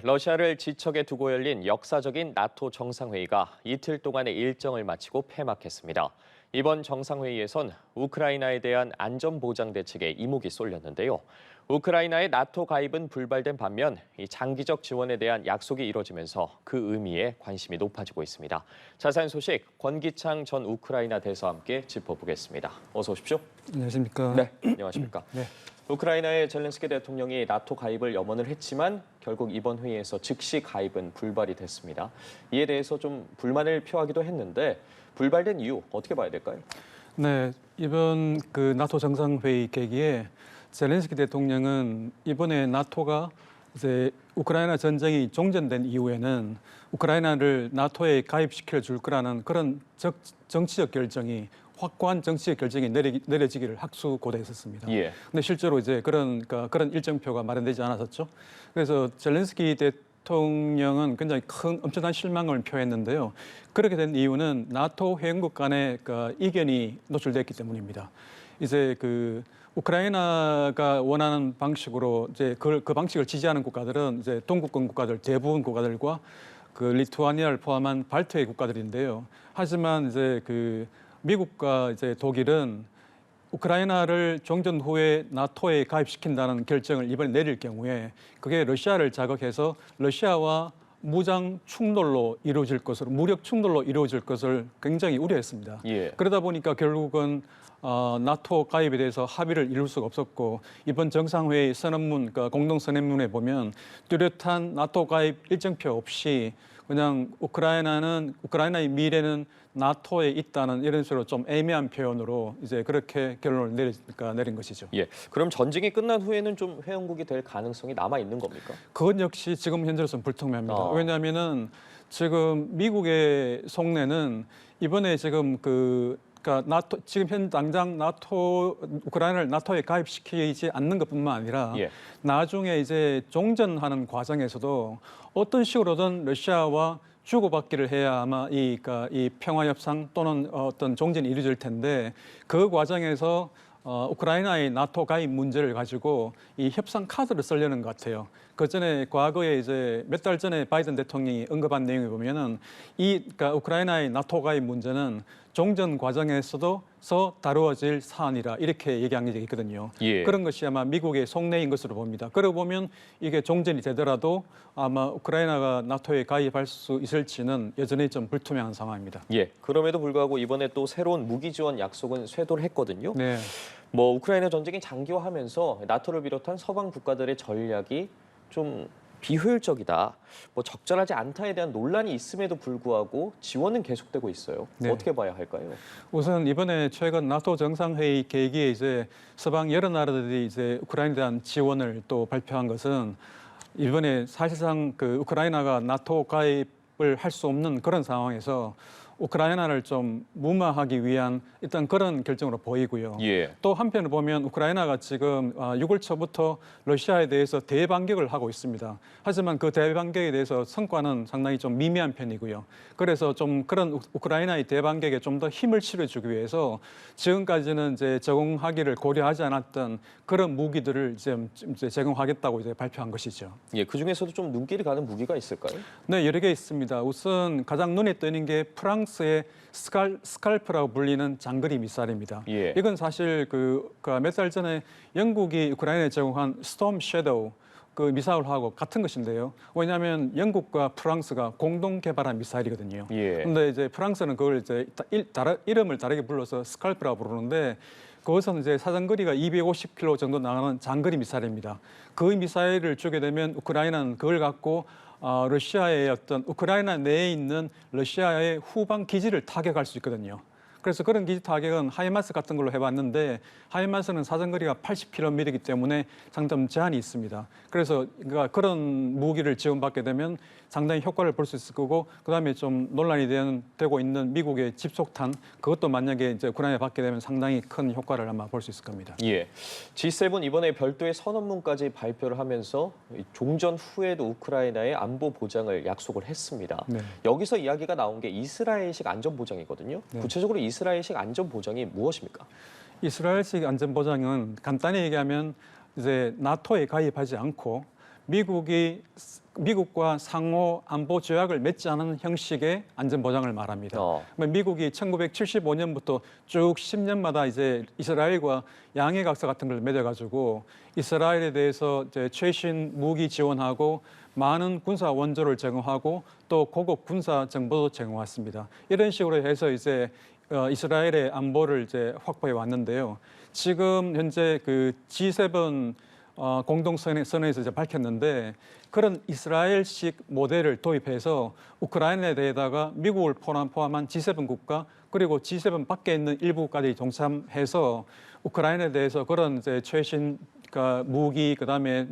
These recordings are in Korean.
러시아를 지척에 두고 열린 역사적인 나토 정상회의가 이틀 동안의 일정을 마치고 폐막했습니다. 이번 정상회의에선 우크라이나에 대한 안전보장 대책에 이목이 쏠렸는데요. 우크라이나의 나토 가입은 불발된 반면 이 장기적 지원에 대한 약속이 이뤄지면서 그 의미에 관심이 높아지고 있습니다. 자세한 소식 권기창 전 우크라이나 대사와 함께 짚어보겠습니다. 어서 오십시오. 안녕하십니까. 네, 안녕하십니까. 네. 우크라이나의 젤렌스키 대통령이 나토 가입을 염원을 했지만 결국 이번 회의에서 즉시 가입은 불발이 됐습니다. 이에 대해서 좀 불만을 표하기도 했는데 불발된 이유 어떻게 봐야 될까요? 네, 이번 나토 정상회의 계기에 젤렌스키 대통령은 이번에 나토가 이제 우크라이나 전쟁이 종전된 이후에는 우크라이나를 나토에 가입시켜 줄 거라는 그런 정치적 결정이 확고한 정치적 결정이 내려지기를 학수고대했었습니다. 예. 근데 실제로 이제 그런 일정표가 마련되지 않았었죠. 그래서 젤렌스키 대통령은 굉장히 엄청난 실망을 표했는데요. 그렇게 된 이유는 나토 회원국 간의 이견이 노출됐기 때문입니다. 이제 우크라이나가 원하는 방식으로 이제 그 방식을 지지하는 국가들은 이제 동구권 국가들 대부분 국가들과 리투아니아를 포함한 발트해 국가들인데요. 하지만 이제 미국과 이제 독일은 우크라이나를 종전 후에 나토에 가입시킨다는 결정을 이번에 내릴 경우에 그게 러시아를 자극해서 러시아와 무장 충돌로 이루어질 것으로 무력 충돌로 이루어질 것을 굉장히 우려했습니다. 예. 그러다 보니까 결국은 나토 가입에 대해서 합의를 이룰 수가 없었고 이번 정상회의 선언문, 공동 선언문에 보면 뚜렷한 나토 가입 일정표 없이 그냥 우크라이나의 미래는 나토에 있다는 이런 식으로 좀 애매한 표현으로 이제 그렇게 결론을 내린 것이죠. 예. 그럼 전쟁이 끝난 후에는 좀 회원국이 될 가능성이 남아 있는 겁니까? 그건 역시 지금 현재로서는 불투명합니다. 왜냐하면은 지금 미국의 속내는 이번에 지금 지금 현 당장 우크라이나를 나토에 가입시키지 않는 것뿐만 아니라 예. 나중에 이제 종전하는 과정에서도 어떤 식으로든 러시아와 주고받기를 해야 아마 이 평화 협상 또는 어떤 종전이 이루어질 텐데 그 과정에서 우크라이나의 나토 가입 문제를 가지고 이 협상 카드를 쓰려는 것 같아요. 그 전에 과거에 이제 몇 달 전에 바이든 대통령이 언급한 내용을 보면은 우크라이나의 나토 가입 문제는 종전 과정에서도 다루어질 사안이라 이렇게 얘기한 게 있거든요. 예. 그런 것이 아마 미국의 속내인 것으로 봅니다. 그러고 보면 이게 종전이 되더라도 아마 우크라이나가 나토에 가입할 수 있을지는 여전히 좀 불투명한 상황입니다. 예. 그럼에도 불구하고 이번에 또 새로운 무기 지원 약속은 쇄도를 했거든요. 네. 우크라이나 전쟁이 장기화하면서 나토를 비롯한 서방 국가들의 전략이 좀 비효율적이다, 적절하지 않다에 대한 논란이 있음에도 불구하고 지원은 계속되고 있어요. 네. 어떻게 봐야 할까요? 우선 이번에 최근 나토 정상회의 계기에 이제 서방 여러 나라들이 이제 우크라이나에 대한 지원을 또 발표한 것은 이번에 사실상 우크라이나가 나토 가입을 할 수 없는 그런 상황에서 우크라이나를 좀 무마하기 위한 일단 그런 결정으로 보이고요. 예. 또 한편으로 보면 우크라이나가 지금 6월 초부터 러시아에 대해서 대반격을 하고 있습니다. 하지만 그 대반격에 대해서 성과는 상당히 좀 미미한 편이고요. 그래서 좀 그런 우크라이나의 대반격에 좀 더 힘을 실어주기 위해서 지금까지는 이제 제공하기를 고려하지 않았던 그런 무기들을 이제 제공하겠다고 이제 발표한 것이죠. 예, 그 중에서도 좀 눈길이 가는 무기가 있을까요? 네, 여러 개 있습니다. 우선 가장 눈에 띄는 게 프랑스의 스칼프라고 불리는 장거리 미사일입니다. 예. 이건 사실 몇 달 전에 영국이 우크라이나에 제공한 스톰 섀도우 미사일하고 같은 것인데요. 왜냐하면 영국과 프랑스가 공동 개발한 미사일이거든요. 예. 그런데 이제 프랑스는 그걸 이제 이름을 다르게 불러서 스칼프라고 부르는데 그것은 이제 사정거리가 250km 정도 나가는 장거리 미사일입니다. 그 미사일을 주게 되면 우크라이나는 그걸 갖고 러시아의 우크라이나 내에 있는 러시아의 후방 기지를 타격할 수 있거든요. 그래서 그런 기지 타격은 하이마스 같은 걸로 해봤는데 하이마스는 사정거리가 80km이기 때문에 상당히 제한이 있습니다. 그래서 그런 무기를 지원받게 되면 상당히 효과를 볼 수 있을 거고 그다음에 좀 논란이 되고 있는 미국의 집속탄 그것도 만약에 이제 우크라이나에 받게 되면 상당히 큰 효과를 아마 볼 수 있을 겁니다. 예, G7 이번에 별도의 선언문까지 발표를 하면서 종전 후에도 우크라이나의 안보 보장을 약속을 했습니다. 네. 여기서 이야기가 나온 게 이스라엘식 안전 보장이거든요. 네. 구체적으로 이스라엘식 안전 보장이 무엇입니까? 이스라엘식 안전 보장은 간단히 얘기하면 이제 나토에 가입하지 않고 미국과 상호 안보 조약을 맺지 않은 형식의 안전 보장을 말합니다. 미국이 1975년부터 쭉 10년마다 이제 이스라엘과 양해각서 같은 걸 맺어가지고 이스라엘에 대해서 이제 최신 무기 지원하고 많은 군사 원조를 제공하고 또 고급 군사 정보도 제공했습니다. 이런 식으로 해서 이제 이스라엘의 안보를 이제 확보해 왔는데요. 지금 현재 그 G7 공동선언에서 이제 밝혔는데 그런 이스라엘식 모델을 도입해서 우크라이나에 대해다가 미국을 포함한 G7 국가 그리고 G7 밖에 있는 일부 국가들이 동참해서 우크라이나에 대해서 그런 이제 최신 무기 그다음에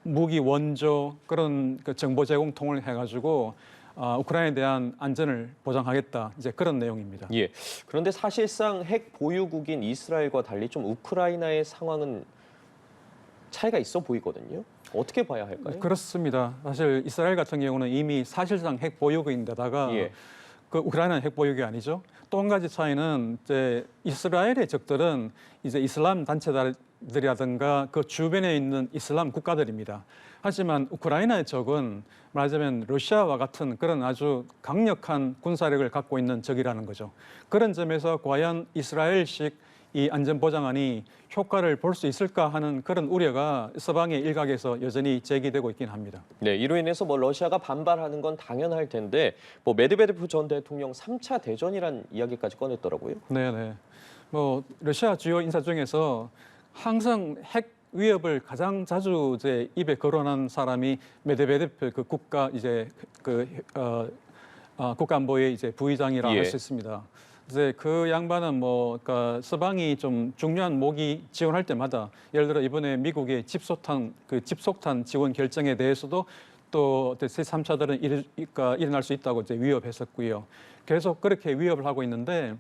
무기 원조 그런 그 정보 제공 통을 해가지고 우크라이나에 대한 안전을 보장하겠다 이제 그런 내용입니다. 예. 그런데 사실상 핵 보유국인 이스라엘과 달리 좀 우크라이나의 상황은 차이가 있어 보이거든요. 어떻게 봐야 할까요? 그렇습니다. 사실 이스라엘 같은 경우는 이미 사실상 핵 보유국인데다가 그 우크라이나는 핵 보유국이 아니죠. 또 한 가지 차이는 이제 이스라엘의 적들은 이제 이슬람 단체들이라든가 그 주변에 있는 이슬람 국가들입니다. 하지만 우크라이나의 적은 말하자면 러시아와 같은 그런 아주 강력한 군사력을 갖고 있는 적이라는 거죠. 그런 점에서 과연 이스라엘식 이 안전보장안이 효과를 볼 수 있을까 하는 그런 우려가 서방의 일각에서 여전히 제기되고 있긴 합니다. 네, 이로 인해서 뭐 러시아가 반발하는 건 당연할 텐데 뭐 메드베데프 전 대통령 3차 대전이란 이야기까지 꺼냈더라고요. 네. 뭐 러시아 주요 인사 중에서 항상 핵 위협을 가장 자주 이제 입에 거론한 사람이 메드베데프 그 국가 이제 국가안보의 이제 부의장이라 할 수 있습니다. 이제 그 양반은 뭐 그러니까 서방이 좀 중요한 무기 지원할 때마다 예를 들어 이번에 미국의 집속탄 지원 결정에 대해서도 또 제3차들은 일어날 수 있다고 이제 위협했었고요. 계속 그렇게 위협을 하고 있는데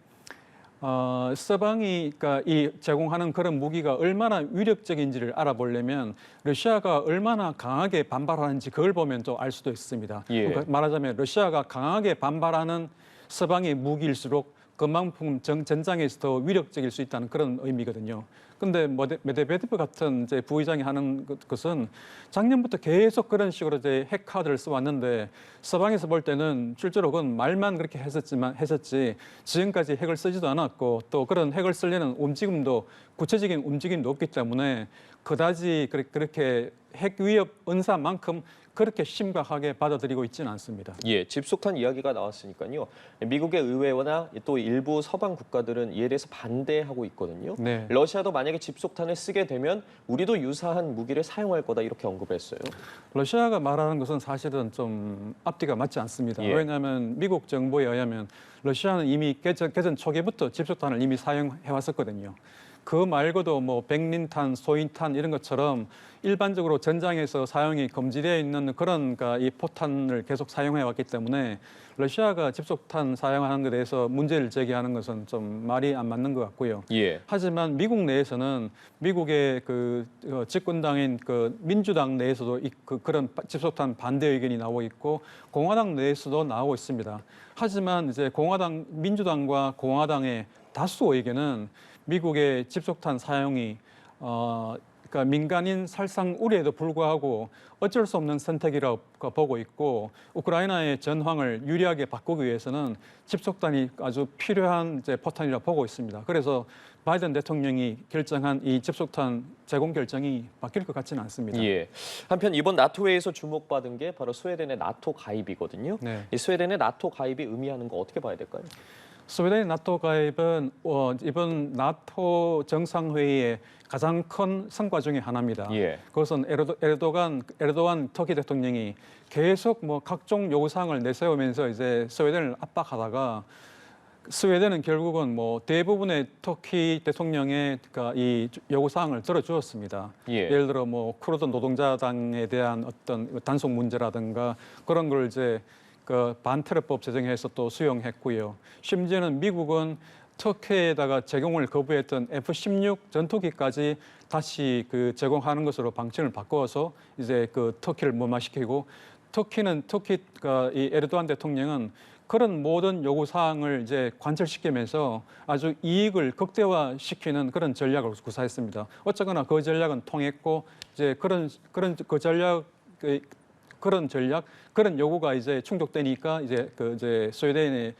서방이 그러니까 이 제공하는 그런 무기가 얼마나 위력적인지를 알아보려면 러시아가 얼마나 강하게 반발하는지 그걸 보면 또 알 수도 있습니다. 그러니까 말하자면 러시아가 강하게 반발하는 서방의 무기일수록 그만큼 전장에서 더 위력적일 수 있다는 그런 의미거든요. 근데 메드베데프 같은 이제 부의장이 하는 것은 작년부터 계속 그런 식으로 이제 핵 카드를 써왔는데 서방에서 볼 때는 실제로 그건 말만 그렇게 했었지 지금까지 핵을 쓰지도 않았고 또 그런 핵을 쓰려는 구체적인 움직임도 없기 때문에 그다지 그렇게 핵 위협 은사만큼 그렇게 심각하게 받아들이고 있지는 않습니다. 예, 집속탄 이야기가 나왔으니까요. 미국의 의회나 또 일부 서방 국가들은 이에 대해서 반대하고 있거든요. 네. 러시아도 만약에 집속탄을 쓰게 되면 우리도 유사한 무기를 사용할 거다 이렇게 언급했어요. 러시아가 말하는 것은 사실은 좀 앞뒤가 맞지 않습니다. 왜냐하면 미국 정부에 의하면 러시아는 이미 개전 초기부터 집속탄을 이미 사용해 왔었거든요. 그 말고도 뭐 백린탄, 소인탄 이런 것처럼 일반적으로 전장에서 사용이 금지되어 있는 그런 이 포탄을 계속 사용해 왔기 때문에 러시아가 집속탄 사용하는 것에 대해서 문제를 제기하는 것은 좀 말이 안 맞는 것 같고요. 하지만 미국 내에서는 미국의 그 집권당인 그 민주당 내에서도 그런 집속탄 반대 의견이 나오고 있고 공화당 내에서도 나오고 있습니다. 하지만 이제 민주당과 공화당의 다수 의견은 미국의 집속탄 사용이 그러니까 민간인 살상 우려에도 불구하고 어쩔 수 없는 선택이라고 보고 있고 우크라이나의 전황을 유리하게 바꾸기 위해서는 집속탄이 아주 필요한 이제 포탄이라고 보고 있습니다. 그래서 바이든 대통령이 결정한 이 집속탄 제공 결정이 바뀔 것 같지는 않습니다. 한편 이번 나토 회의에서 주목받은 게 바로 스웨덴의 나토 가입이거든요. 이 스웨덴의 나토 가입이 의미하는 거 어떻게 봐야 될까요? 스웨덴의 나토 가입은 이번 나토 정상회의의 가장 큰 성과 중에 하나입니다. 그것은 에르도안 터키 대통령이 계속 뭐 각종 요구사항을 내세우면서 이제 스웨덴을 압박하다가 스웨덴은 결국은 뭐 대부분의 터키 대통령의 이 요구사항을 들어주었습니다. 예를 들어 뭐 쿠르드 노동자당에 대한 어떤 단속 문제라든가 그런 걸 이제 반테러법 제정해서 또 수용했고요. 심지어는 미국은 터키에다가 제공을 거부했던 F-16 전투기까지 다시 제공하는 것으로 방침을 바꿔서 이제 터키를 무마시키고 이 에르도안 대통령은 그런 모든 요구 사항을 이제 관철시키면서 아주 이익을 극대화시키는 그런 전략을 구사했습니다. 어쨌거나 그 전략은 통했고 이제 그런 그런 요구가 이제 충족되니까 이제 스웨덴의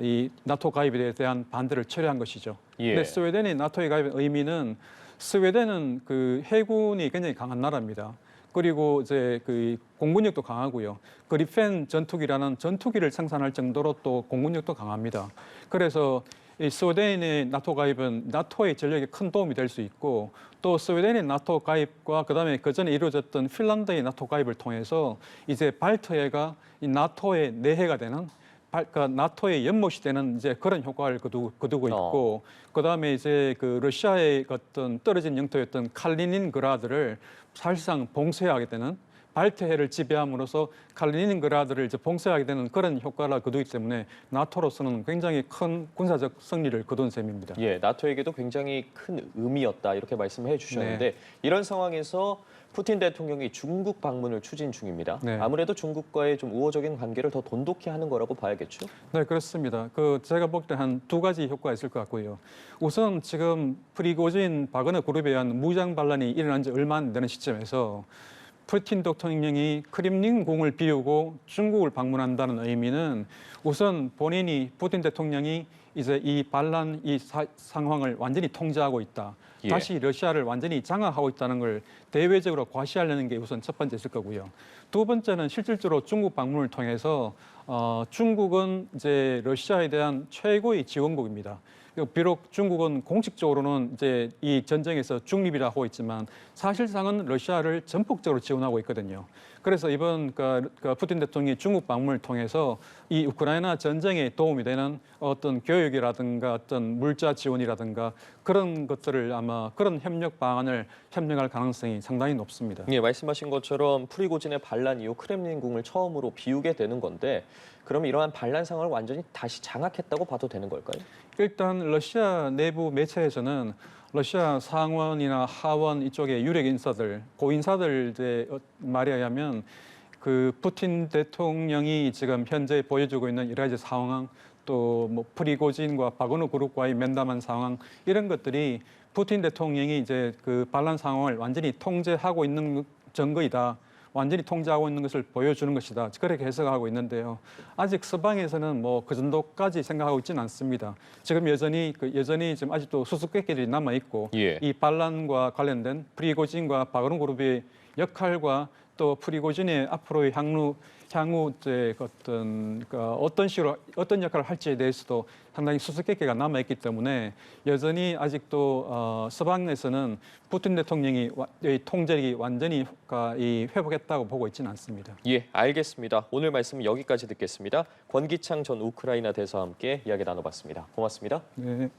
이 나토 가입에 대한 반대를 철회한 것이죠. 예. 근데 스웨덴이 나토에 가입의 의미는 스웨덴은 그 해군이 굉장히 강한 나라입니다. 그리고 이제 그 공군력도 강하고요. 그리펜 전투기라는 전투기를 생산할 정도로 또 공군력도 강합니다. 그래서 이 스웨덴의 나토 가입은 나토의 전력에 큰 도움이 될 수 있고 또 스웨덴의 나토 가입과 그다음에 그 전에 이루어졌던 핀란드의 나토 가입을 통해서 이제 발트해가 이 나토의 내해가 되는 그러니까 나토의 연못이 되는 이제 그런 효과를 거두고 있고 그다음에 이제 그 러시아의 어떤 떨어진 영토였던 칼리닌그라드를 사실상 봉쇄하게 되는 발트해를 지배함으로써 칼리닌그라드를 이제 봉쇄하게 되는 그런 효과를 거두기 때문에 나토로서는 굉장히 큰 군사적 승리를 거둔 셈입니다. 예, 나토에게도 굉장히 큰 의미였다 이렇게 말씀해 주셨는데 이런 상황에서 푸틴 대통령이 중국 방문을 추진 중입니다. 네. 아무래도 중국과의 좀 우호적인 관계를 더 돈독히 하는 거라고 봐야겠죠? 네, 그렇습니다. 그 제가 볼 때 한 두 가지 효과가 있을 것 같고요. 우선 지금 프리고진 바그너 그룹에 의한 무장 반란이 일어난 지 얼마 안 되는 시점에서 푸틴 대통령이 크렘린궁을 비우고 중국을 방문한다는 의미는 우선 본인이 푸틴 대통령이 이제 이 반란 상황을 완전히 통제하고 있다. 예. 다시 러시아를 완전히 장악하고 있다는 걸 대외적으로 과시하려는 게 우선 첫 번째 있을 거고요. 두 번째는 실질적으로 중국 방문을 통해서 중국은 이제 러시아에 대한 최고의 지원국입니다. 비록 중국은 공식적으로는 이제 이 전쟁에서 중립이라 하고 있지만 사실상은 러시아를 전폭적으로 지원하고 있거든요. 그래서 이번 그 푸틴 대통령이 중국 방문을 통해서 이 우크라이나 전쟁에 도움이 되는 어떤 교육이라든가 어떤 물자 지원이라든가 그런 것들을 아마 그런 협력 방안을 협력할 가능성이 상당히 높습니다. 예, 말씀하신 것처럼 프리고진의 반란 이후 크렘린궁을 처음으로 비우게 되는 건데 그럼 이러한 반란 상황을 완전히 다시 장악했다고 봐도 되는 걸까요? 일단 러시아 내부 매체에서는 러시아 상원이나 하원 이쪽의 유력 인사들, 고인사들의 말에 의하면 그 푸틴 대통령이 지금 현재 보여주고 있는 여러 가지 상황, 또 뭐 프리고진과 바그너 그룹과의 면담한 상황 이런 것들이 푸틴 대통령이 이제 그 반란 상황을 완전히 통제하고 있는 증거이다. 완전히 통제하고 있는 것을 보여주는 것이다. 그렇게 해석하고 있는데요. 아직 서방에서는 뭐 그 정도까지 생각하고 있지는 않습니다. 지금 여전히 지금 아직도 수수께끼들이 남아 있고 예. 이 반란과 관련된 프리고진과 바그너 그룹의 역할과 또 프리고진의 앞으로의 향후 이제 어떤 식으로 어떤 역할을 할지에 대해서도 상당히 수수께끼가 남아 있기 때문에 여전히 아직도 서방에서는 푸틴 대통령이 통제력이 완전히 회복했다고 보고 있지는 않습니다. 예, 알겠습니다. 오늘 말씀 여기까지 듣겠습니다. 권기창 전 우크라이나 대사와 함께 이야기 나눠봤습니다. 고맙습니다. 네.